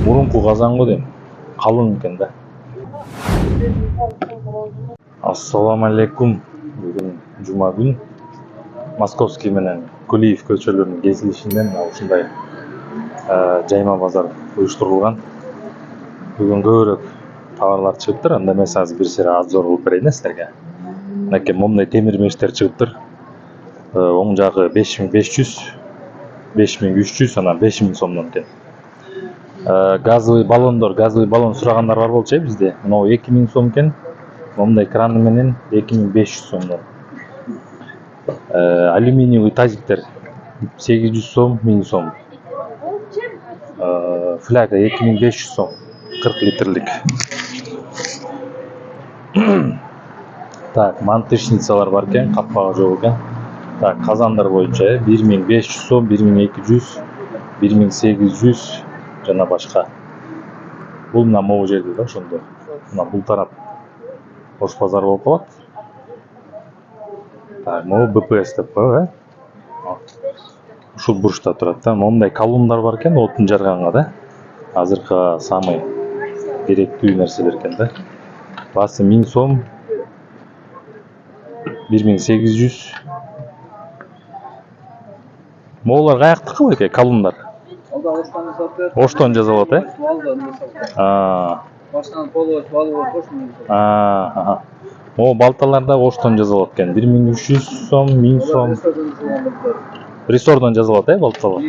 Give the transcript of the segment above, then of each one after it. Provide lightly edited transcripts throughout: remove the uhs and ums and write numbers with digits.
Мурунку казан го дейм. Калың экен да. Ассаламу алейкум. Бүгүн жума күн. Московский менен Кулиев көчөлөрүнүн кесилишинен ушундай жайма базар уюштурулган. Бүгүн көбүрөөк товарлар чыгыптыр. Анда мен азыр бир сыйра обзор кылып берейин силерге. Мынакей момундай темир мештер чыгыптыр. Оң жагы 5500, 5300, анан 5000 сомдон экен. Газовый баллон сурагандар бар болчу бизде. Мына 2000 сом экен. Момундай краны менен 2500 сомдон. Алюминиевый тазиктер 800 сом, 1000 сом. Фляга 2500 сом, 40 литрлик. Так, мантышницалар бар экен, капкагы жок экен. Так, казандар боюнча 1500 сом, 1200, 1800 жана башка. Бул мына могу жерде да ошондо. Мына бул тарап Ош базар болуп калат. Так, могу БПС деп коебу, Ушул бурчта турат да. Мондай колонналар бар экен, отун жарганга да. Азыркы самый керектүү нерселер экен да. Басы 1000 сом, 1800. Моулар каяктыкы экен колонналар? Оштон жасалат, Баштан полуоч, балыоч, ошондой. О, балталар да Оштон жасалат экен. 1300 сом, 1000 сом. Ресордон жасалат, балталар?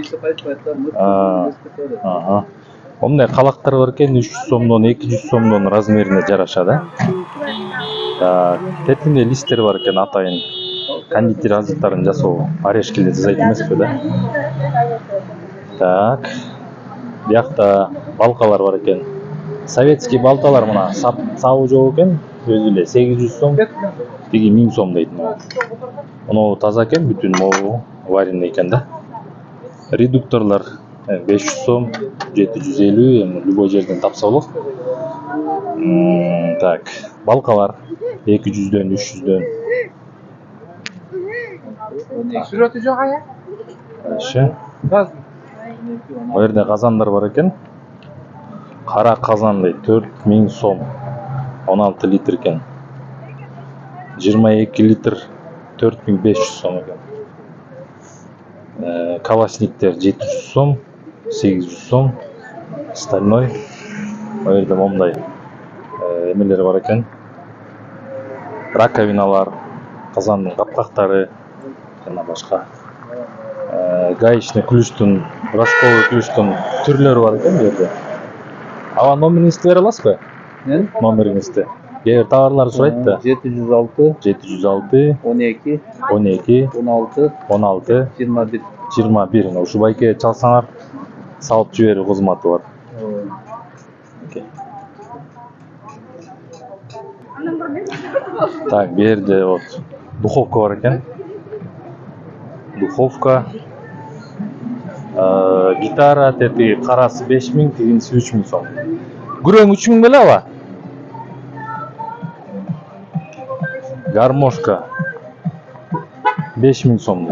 Ондай калактар бар экен, 300 сомдон, 200 сомдон размерине жараша да. Тетинде листтер бар экен, атайын. Кондитер азыктарын жасоо, орешкилер жасайт эмеспи да. Так. Биякта балкалар бар экен. Советский балталар мына сабы жок экен, өзү эле 800 сом, тиги 1000 сом дейт. Мына таза экен, бүтүн могу варенный экен да. Редукторлар 500 сом, 750, любой жерден тапса болот. Так, балкалар 200дөн, 300дөн. Сүрөтү жок ая? Газ. Бу жерде казандар бар экен. Кара казан дейт, 4000 сом, 16 литр экен. 22 литр 4500 сом экен. Калашниктер 700 сом, 800 сом. Стальной. Бу жерде момундай эмелер бар экен. Раковиналар, казандын капкактары жана башка. Гаечный ключтун, рожковый ключтун түрлөрү бар экен бу жерде. Ава номериңизди бере аласызбы? Номериңизди. Кээ бир товарлар сурайт да. 706, 706, 12, 12, 16, 16, 21. 21. Ушу байке чалсаңар салып жиберүү кызматы бар. Так, бу жерде вот духовка бар экен. Духовка. Гитара тети карасы 5000, тигинси 3000 сом. Күрөң 3000 беле ава? Гармошка 5000 сом.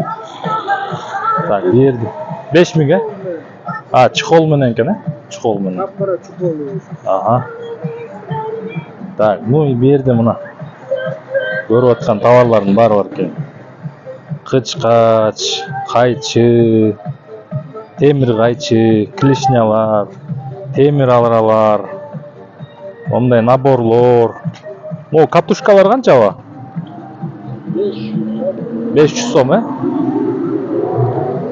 Так, бу жерде 5000, чехол менен экен, чехол менен. Капкара чукол. Так, бу жерде мына көрүп аткан товарлардын баары бар экен. Кычкач, кайчы, темир кайчы, клешнялар, темир аларалар, ондай наборлор. Могу катушкалар канча ава? 500 сом,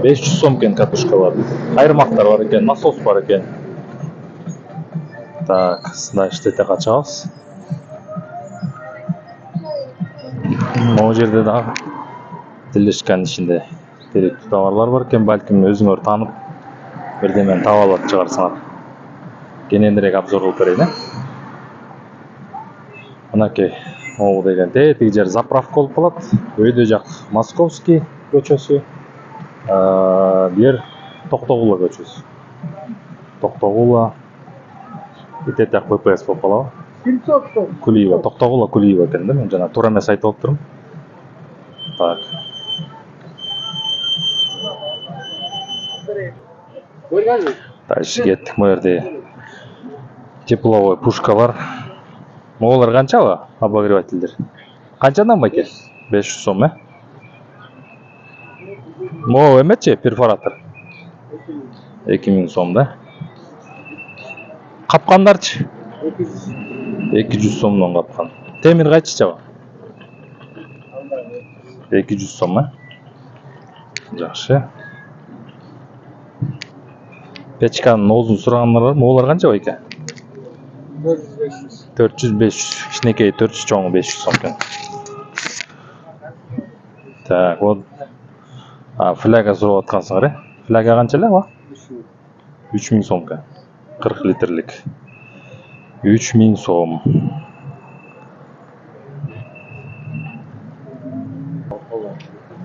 500 сом экен катушкалар. Кайырмактар бар экен, насос бар экен. Так, дальше тете качабыз. Могу жерде дагы тилешкан ичинде керектүү товарлар бар экен. Балким өзүңөр таанып бирдемени таап алат чыгарсаңар. Кененирээк обзор кылып берейин. Мынакей могу деген тиги жер заправка болуп калат. Өйдө жак Московский көчөсү. Бу жер Токтогула көчөсү. Токтогула. Итет жак ППС болуп калабы? Кулиева, Токтогула Кулиева экен да. Мен жана туура эмес айтып отурмун. Так. Дальше кеттик. Бу жерде Тепловой пушкалар. Моголар канча обогревательдер? Канчадан байке? 500 сом, Могу эметчи перфоратор? 2000 сом, да? Капкандарчы? 200 сомдон капкан. Темир кайчы чаба? 200 сом, Жакшы. Печканын оозун сурагандар бар. Моголар канча байке? 400-500. Кичинекей 400, чоңу 500 сом экен. Так, вот. Фляга сурап аткансыңар, Фляга канча эле, 3000 сом экен. 40 литрлик. 3000 сом.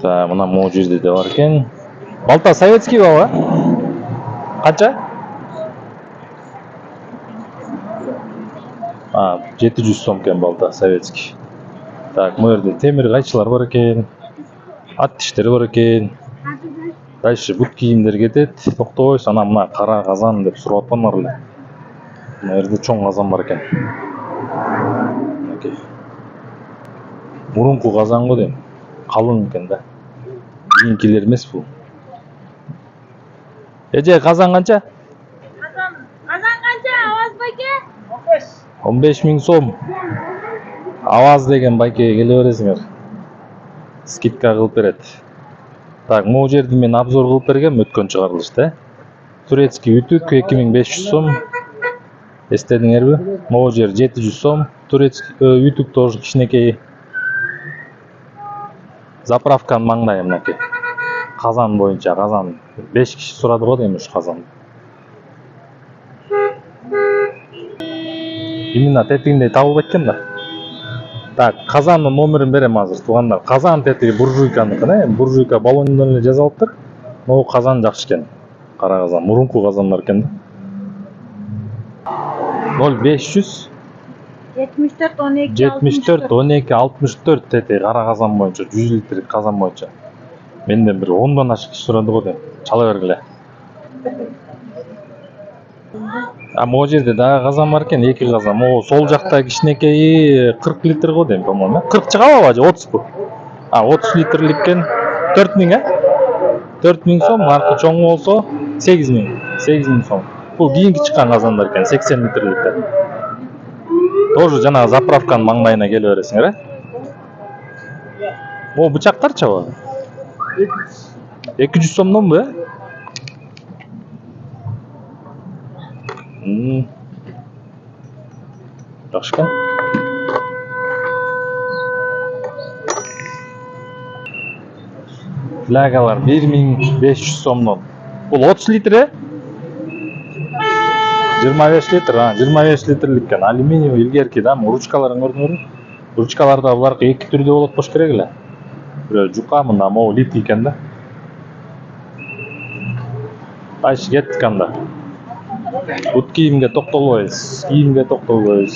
Так, мына могу жерде де бар экен. Балта советский баба? Канча? 700 сом экен балта советский. Так, мына жерде темир кайчылар бар экен. Ат тиштери бар экен. Дальше бут кийимдер кетет. Токтобойсуз, анан мына кара казан деп сурап аткандар эле. Мына жерде чоң казан бар экен. Мурунку казан го дейм. Калың экен да. Кийинкилер эмес бул. Эже казан канча? Казан канча, Аваз байке? 15 000 сом. Аваз деген байке келе бересиңер. Скидка кылып берет. Так, могу жерди мен обзор кылып бергем өткөн чыгарылышта. Турецкий үтүк 2500 сом. Эстедиңерби? Могу жер 700 сом. Турецкий үтүк тоже кичинекей. Заправканын маңдайы мынакей. Казан боюнча, казан 5 киши сурады го дейм ушу казан. Именно тетигинде табылбайт экен да. Так, казандын номерин берем азыр, туугандар. Казан тетиги буржуйканыкын, буржуйка баллондон эле жазылыптыр. Могу казан жакшы экен. Кара казан, мурунку казандар экен да. 0500 74 12 74 12 64 тети кара казан боюнча 100 литрlik казан боюнча. Менден бир 10дон ашык киши сурады го дейм. Чала бергиле. Могу жерде дагы казан бар экен, 2 казан. Могу сол жакта кичинекейи 40 литр го дейм, по-моему. 40 чыгабы же 30бу? 30 литрлик экен. 4000, 4000 сом, аркы чоң болсо 8000 сом. Бул кийинки чыккан казандар экен, 80 литрликтер. Тоже жанагы заправканын маңдайына келе бересиңер, Могу бычактарчы бу? 200 сомдонбу, Жакшы экен. Флягалар 1500 сомдон. Бул 30 литр, 25 литр, 25 литрлик экен. Алюминий илгерки да, ручкаларын көрдүңөрбү? Ручкаларда булар 2 түрдө болот болуш керек эле. Бирөө жука, мына могу литий экен да. Кайсы кеттик анда. Бут кийимге токтолбойбуз.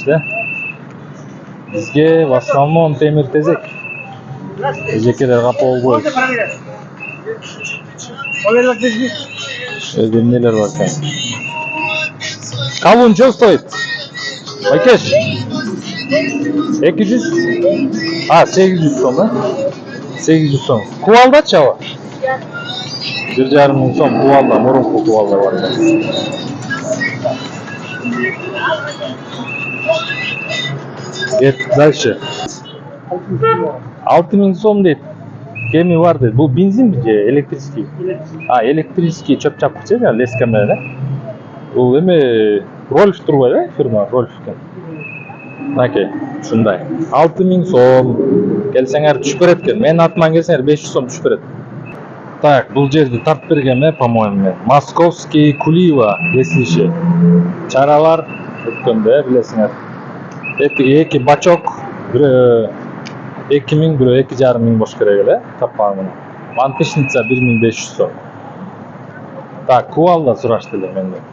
Да. Бизге в основном темир тезек. Тезекелер капа болбойт. Эмнелер бар экен. Калун что стоит? Байкеш? 200? 800 сом, 800 сом. Кувалдачы ава? 1,5 сом кувалда, мурунку кувалда бар экен. Дальше. 6000 сом дейт. Кеми бар дейт. Бул бензин же электрический? Электрический чөп чапкычы, леска менен, Бул эме Рольф турбайбы, фирма Рольф экен. Мынакей, ушундай. 6000 сом. Келсеңер түшүп берет экен. Менин атыман келсеңер 500 сом түшүп берет. Так, бул жерди тартып бергем, по-моему, мен. Московский Кулиева, если чаралар өткөндө, билесиңер. Этиги 2 бачок, бирөө 2000, бирөө 2500 болуш керек эле, тапканым. Мантышница 1500 сом. Так, кувалда сурашты эле менден.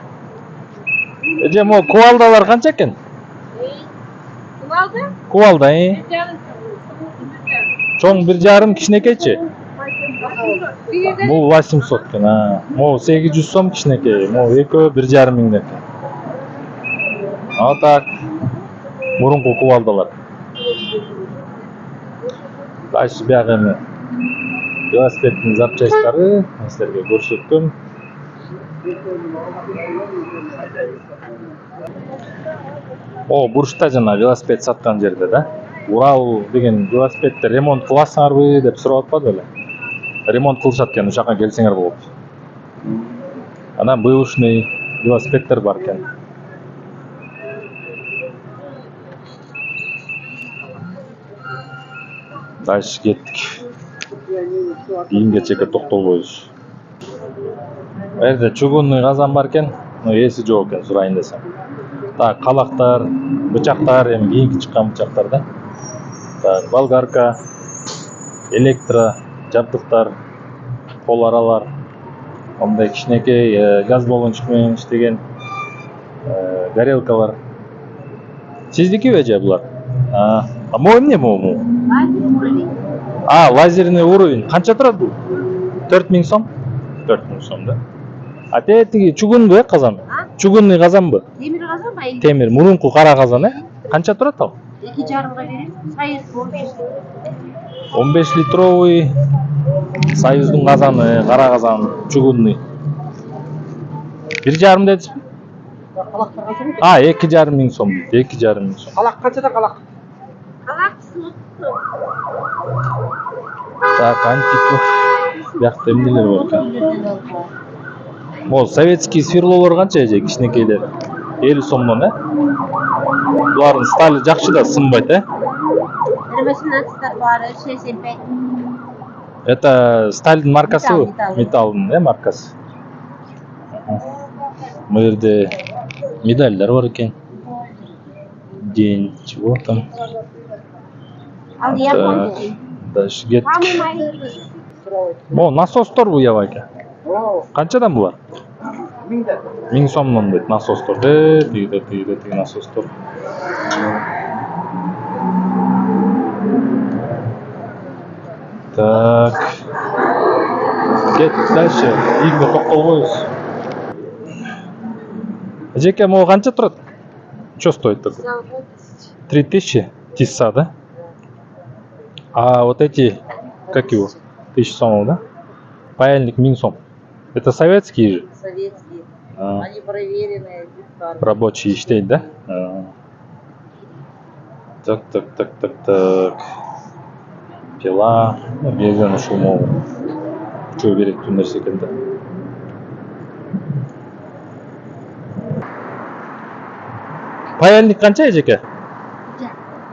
Эже могу кувалдалар канча экен? Кувалда, Чоң 1,5, кичинекейчи? Бул 800 экен, Могу 800 сом кичинекей, могу экөө 1,5 миң экен. А так мурунку кубалдылар. Дальше бияк эми велосипедтин запчасттары силерге көрсөткөм. О, бурчта жана велосипед саткан жерде да. Урал деген велосипедти ремонт кыласыңарбы деп сурап атпады беле? Ремонт кылышат экен, ушака келсеңер болот. Анан бэушный велосипедтер бар экен. Дальше кеттик. Кийинге чейин токтолбойбуз. Эрде чугунный казан бар экен. Эси жок экен сурайын десем. Так, калактар, бычактар, эми кийинки чыккан бычактар да. Так, болгарка, электро жабдыктар, кол аралар, мындай кичинекей газ баллончук менен иштеген горелкалар. Сиздикиби же булар? Могу эмне могу? Лазерный уровень. Канча турат бул? 4000 сом? 4000 сом да. Тиги чугунбу казан? Чугунный казанбы? Темир казан ба? Темир, мурунку кара казан Канча турат ал? 2,5 берем. Союз 15. 15 литровый Союздун казаны, кара казан, чугунный. 1,5 дедизби? Калактар канча? 2,5 миң сом дейт. 2,5 миң сом. Калак канчада калак? Калак суту. Так, антиков. Биякта эмнелер бар экен? Могу советский сверлолор канча же кичинекейлер? 50 сомдон, Булардын стали жакшы да, сынбайт, Термосинатор бар, 65. Это стальдын маркасыбы? Металл. Металдын, маркасы. Бу жерде медальдар бар экен. День чего там? Ал японский. Дальше кеттик. Могу насостор бу ябайка. Канчадан булар? 1000 сомдон дейт насостор. Тиги насостор. Так. Кеттик дальше. Кийинге токтолбойбуз. Жеке могу канча турат? Что стоит такой? 3000? Тисса, да? А вот эти, как его? 1000 сомов, да? Паяльник 1000 сом. Это советские же? Советские. Они проверенные. Рабочие иштейт, да? Так. Пила. Бензин ушул могу. Чего керектүү нерсе экен да. Паяльник канча жеке?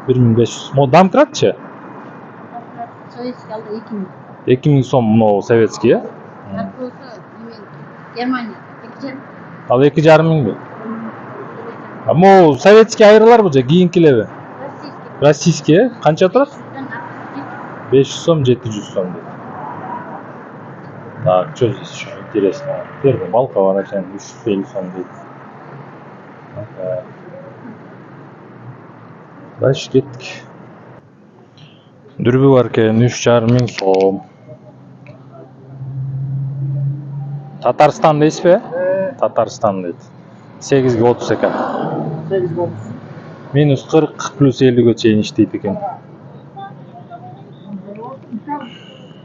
1500. Могу домкратчы? Советский алды 2000. 2000 сом мынау советский, Аркасы Германия. 2,5. Ал 2,5 миңби? Могу советский айрыларбы же кийинкилеби? Российский, канча турат? 500 сом, 700 сом дейт. Так, что здесь еще интересного? Первая балка var ekan 350 сом дейт. Дальше кеттик. Дүрбү бар экен 3,5 миң сом. Татарстан дейсизби? Татарстан дейт. 8ге 30 экен. 8 30. Минус 40 плюс 50ге чейин иштейт экен.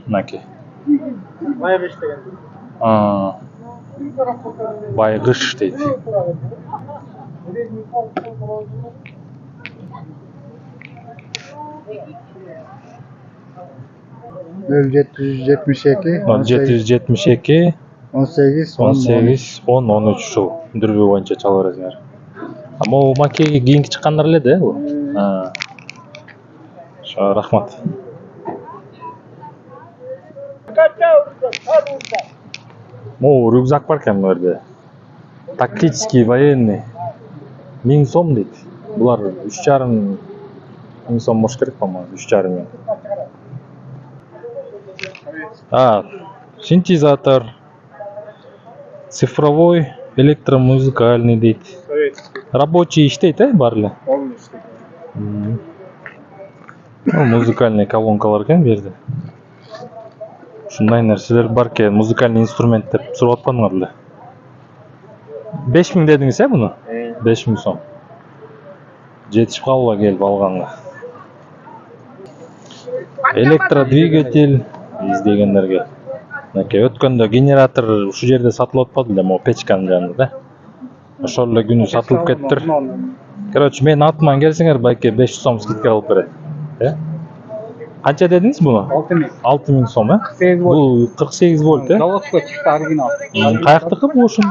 Мынакей. Байгыш деген. Байгыш дейт. Nol 772 772 18 18 10 13 ушул дүрбү боюнча чала бересиңер. Могу макейге кийинки чыккандар эле да бул. Рахмат. Могу рюкзак бар экен бул жерде. Тактический военный 1000 сом дейт. Булар 3,5 миң сом болуш керек, по-моему, 3,5 миң. Синтезатор, цифровой, электромузыкальный дейт. Рабочий иштейт, бар эле? Музыкальный колонкалар экен бу жерде. Ушундай нерселер бар экен, музыкальный инструмент деп сурап атканыңар эле. 5000 дедиңиз, буну? 5000 сом. жетишип калбай келип алганга. Электродвигатель издегендерге. Мынакей өткөндө генератор ушул жерде сатылып атпады эле, могу печканын жанында да. Ошол эле күнү сатылып кеттир. Короче, менин атыман келсеңер, байке 500 сом скидка алып берет. Канча дедиңиз буну? 6000 сом, 48 вольт. Бул 48 вольт, Заводской чыкты оригинал. Каяктыкы бул ушун?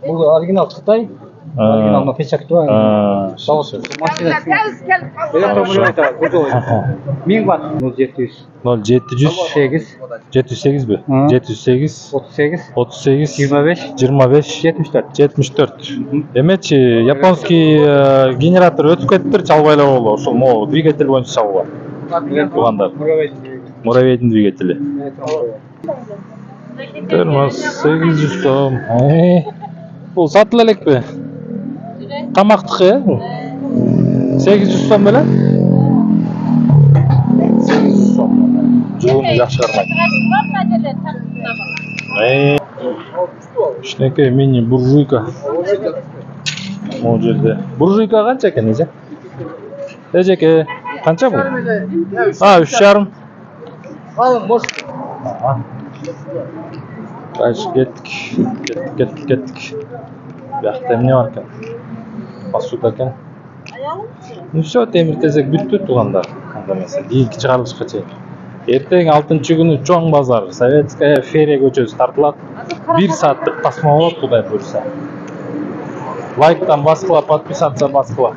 Бул оригинал Кытай. Оригинал печатки бар. Заводской машина. Электромобиль узой. 1000 ватт. 0700. 0700 708 бі? 708 38 38 25 25 74. 74. Эмечи японский генератор өтүп кеттир, чалбай эле болду. Ошол могу двигатель боюнча чалгыла. Туугандар. Муравейдин двигатели. Термос 800 сом. Бул сатыла элекпи? Тамактыкы, бул? 800 сом беле? 800 сом. Жолуну жакшы кармайт. Кичинекей мини буржуйка. Могу жерде. Буржуйка канча экен, эже? Эжеке, канча бул? 3,5. Алın boş. Дальше кеттик. Бияқта эмне бар экен? Посуда экен. Ну все, темир тезек бүттү туугандар. Анда эмесе, кийинки чыгарылышка чейин. Эртең 6-күнү чоң базар, Советская ферия көчөсү тартылат. 1 сааттык тасма болот, Кудай буйруса. Лайктан баскыла, подписаться баскыла.